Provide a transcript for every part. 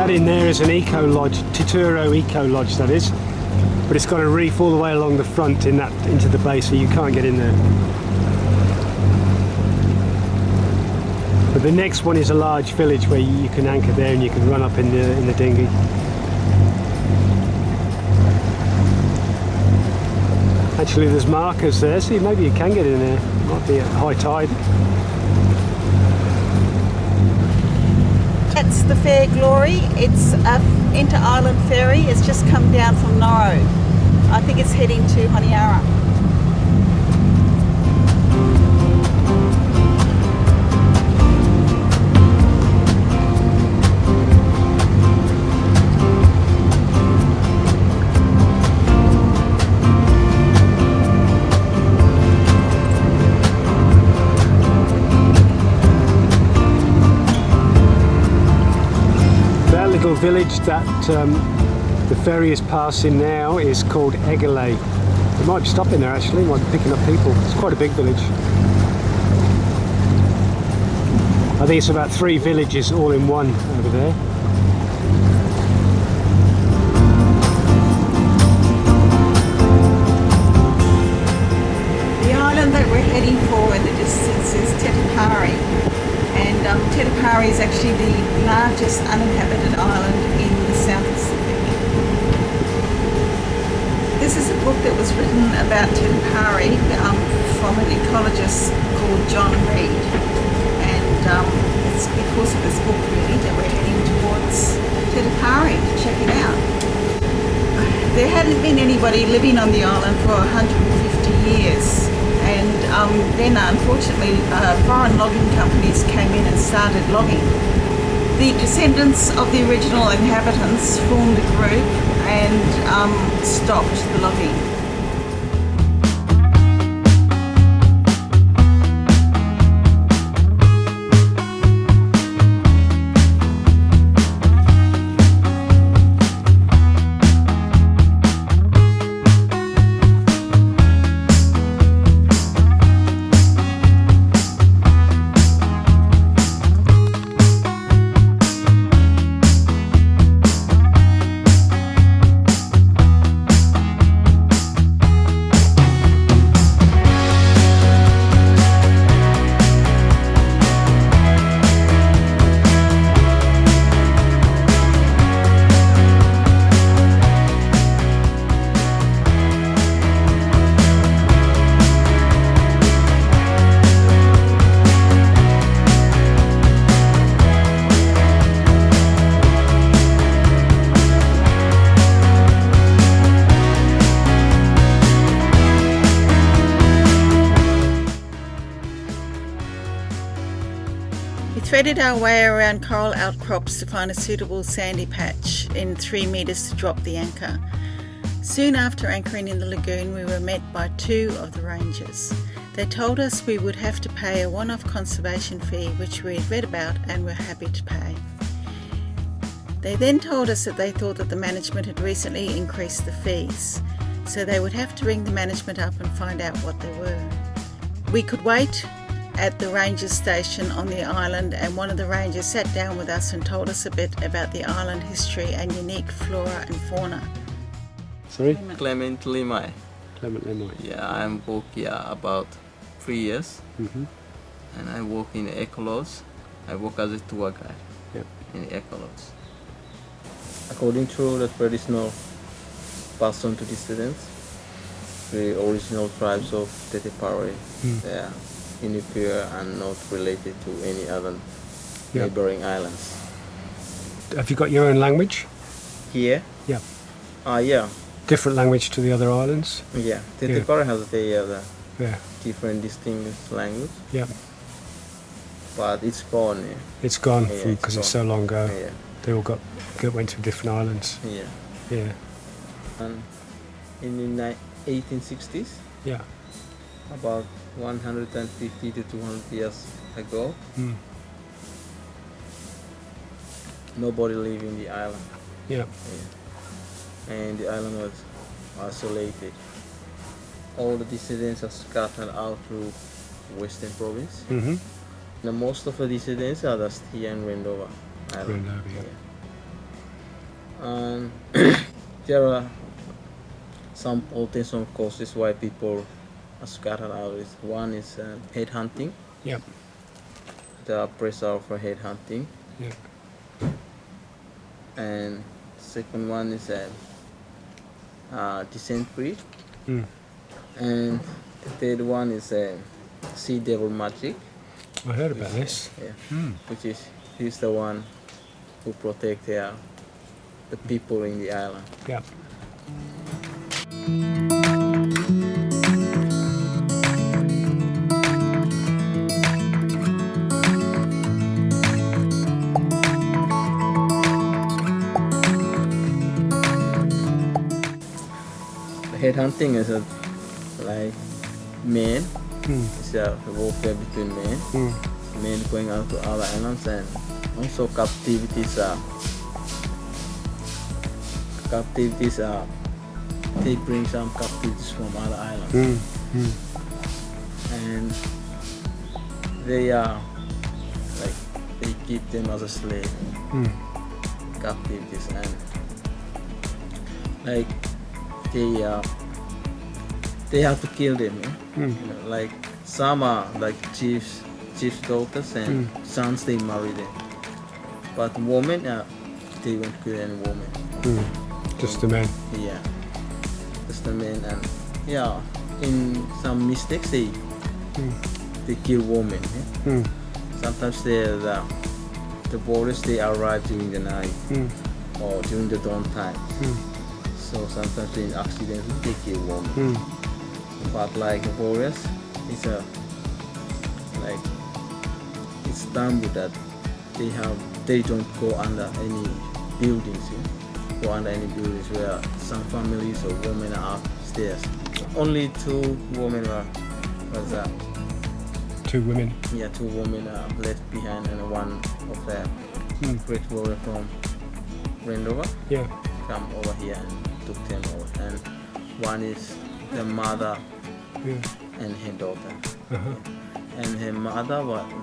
That in there is an eco lodge, Tetepare Eco Lodge that is, but it's got a reef all the way along the front into the bay, so you can't get in there. But the next one is a large village where you can anchor there and you can run up in the dinghy. Actually, there's markers there, so maybe you can get in there. Might be at high tide. That's the Fair Glory. It's a inter-island ferry. It's just come down from Noro. I think it's heading to Honiara. Village that the ferry is passing now is called Egale. It might be stopping there actually, might be picking up people. It's quite a big village. I think it's about 3 villages all in one over there. The island that we're heading for in the distance is Tetepare. And Tetepare is actually the largest uninhabited island in the South Pacific. This is a book that was written about Tetepare from an ecologist called John Reed. And it's because of this book really that we're heading towards Tetepare to check it out. There hadn't been anybody living on the island for 150 years. And then unfortunately foreign logging companies came in and started logging. The descendants of the original inhabitants formed a group and stopped the logging. We threaded our way around coral outcrops to find a suitable sandy patch in 3 metres to drop the anchor. Soon after anchoring in the lagoon, we were met by 2 of the rangers. They told us we would have to pay a one-off conservation fee, which we had read about and were happy to pay. They then told us that they thought that the management had recently increased the fees, so they would have to ring the management up and find out what they were. We could wait at the ranger station on the island, and one of the rangers sat down with us and told us a bit about the island history and unique flora and fauna. Sorry? Clement Limai. Clement Limai. Yeah, I'm work here about 3 years. And I work in Ecolodge. I work as a tour guide in Ecolodge. According to the traditional person to descendants, the original tribes of Tetepare, they are unique and not related to any other neighboring islands. Have you got your own language? Here? Yeah. Yeah. Different language to the other islands? Yeah. Tetepare has the different distinct language. Yeah. But it's gone. Yeah. It's gone because it's so long ago. Yeah. They all went to different islands. Yeah. Yeah. And in the 1860s, about 150 to 200 years ago, nobody lived in the island. Yeah. And the island was isolated. All the descendants are scattered out through Western province. Now most of the descendants are just here in Wendover Island. And there are some potential causes why people are scattered out. One is headhunting. Yep. The pressure for headhunting. Yep. And second one is dysentery. Mm. And the third one is sea devil magic. I heard about this. Yeah. Mm. Which is he's the one who protect the people in the island. Yep. Headhunting is like men. Mm. It's a warfare between men. Mm. Men going out to other islands, and also captivities they bring some captivities from other islands. Mm. Mm. And they are like they keep them as a slave. Mm. Captivities, and like they have to kill them. Mm. You know, like some are like chief's daughters and sons, they marry them, but women they won't kill any woman. Mm. Just the men. Yeah, just the men. And yeah, in some mistakes they kill women. Yeah? Mm. Sometimes the boarders they arrive during the night or during the dawn time. So sometimes in accidents they kill women. But like the warriors, it's it's done with that they don't go under any buildings. Go under any buildings where some families or women are upstairs. Only 2 women was 2 women. yeah, 2 women left behind, and one of the great warrior from Rendover Yeah. come over here and took them over. And one is the mother Yeah. and her daughter. Uh-huh. And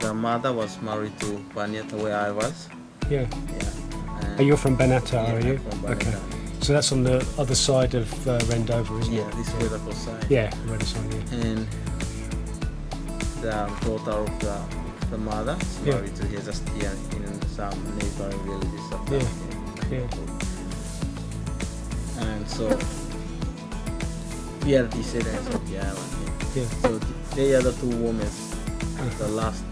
the mother was married to Banyata, where I was. Yeah. Yeah. Are you from Banata, Yeah, are you? from Banata. Okay. So that's on the other side of Rendover, isn't Yeah, it? this vertical side. Yeah, the other side, yeah. And the daughter of the mother is married to here, just here in some neighboring villages of Yeah. Yeah. And so we are descendants of the island. Yeah. So they are the 2 women, the last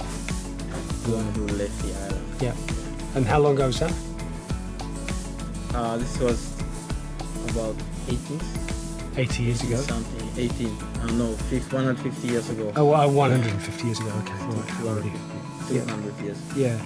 woman who left the island. Yeah. And how long ago was that? This was about 80 years ago. something, 18, no, 150 years ago. Oh, 150 years ago, okay. Right. 200 years. Yeah.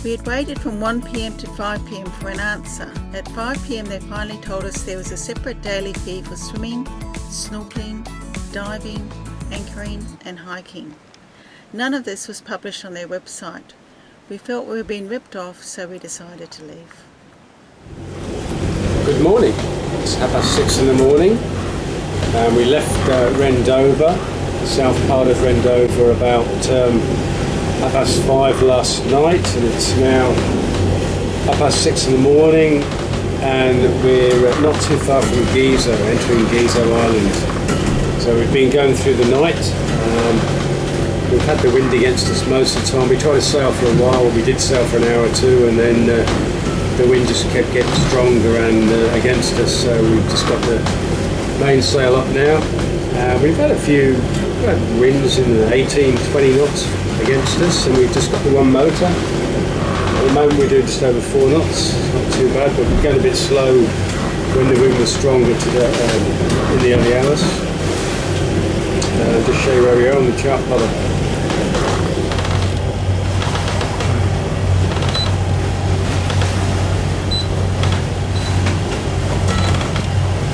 We had waited from 1 p.m. to 5 p.m. for an answer. At 5 p.m. they finally told us there was a separate daily fee for swimming, snorkeling, diving, anchoring and hiking. None of this was published on their website. We felt we were being ripped off, so we decided to leave. Good morning. It's 6:30 in the morning. We left Rendover, the south part of Rendover, about 5:30 last night, and it's now 6:30 in the morning, and we're not too far from Gizo, entering Ghizo Island. So we've been going through the night. We've had the wind against us most of the time. We tried to sail for a while. We did sail for an hour or two, and then the wind just kept getting stronger and against us. So we've just got the mainsail up now. We've had a few winds in the 18, 20 knots against us, and we've just got the one motor. At the moment we're doing just over 4 knots. It's not too bad, but we're going a bit slow when the wind was stronger today, in the early hours. Just show you where we are on the chart plotter.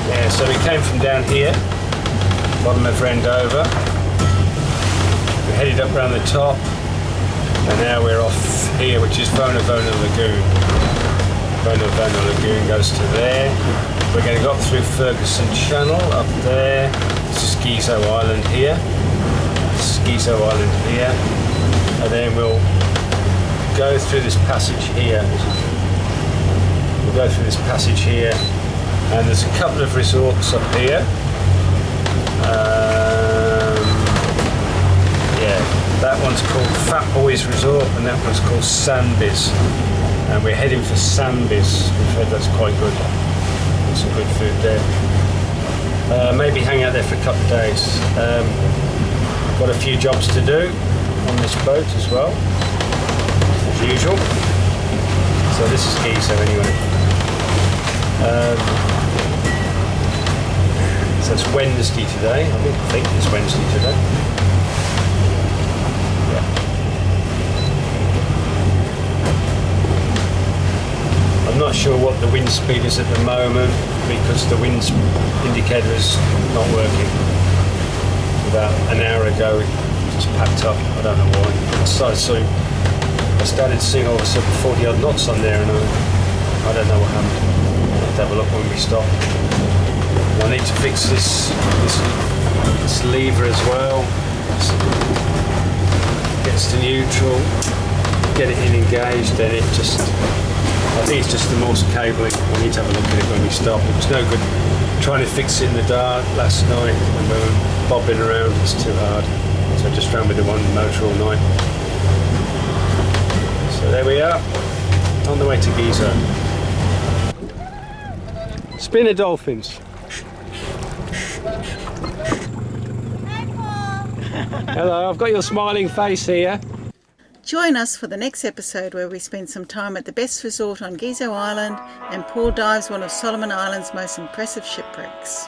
Yeah, so we came from down here, bottom of Rendover. We headed up around the top, and now we're off here, which is Vona Lagoon. Vona Lagoon goes to there. We're going to go up through Ferguson Channel up there. This is Ghizo Island here. And then we'll go through this passage here. And there's a couple of resorts up here. Yeah, that one's called Fat Boys Resort, and that one's called Sandbiz. And we're heading for Sandbiz. We've heard that's quite good. There's some good food there. Maybe hang out there for a couple of days. Got a few jobs to do on this boat as well, as usual. So this is Gizo anyway. So it's Wednesday today. I don't think it's Wednesday today. Yeah. I'm not sure what the wind speed is at the moment because the wind indicator is not working. About an hour ago it just packed up. I don't know why. I started seeing all of a sudden 40 odd knots on there, and I don't know what happened. I'll have to have a look when we stop. And I need to fix this lever as well. Gets to neutral, get it in engaged, then it just, I think it's just the Morse cabling. I need to have a look at it when we stop. It was no good trying to fix it in the dark last night when we were bobbing around. It's too hard. So I just ran with the one motor all night. So there we are, on the way to Gizo. Spinner dolphins. Hello, I've got your smiling face here. Join us for the next episode where we spend some time at the best resort on Ghizo Island and Paul dives one of Solomon Island's most impressive shipwrecks.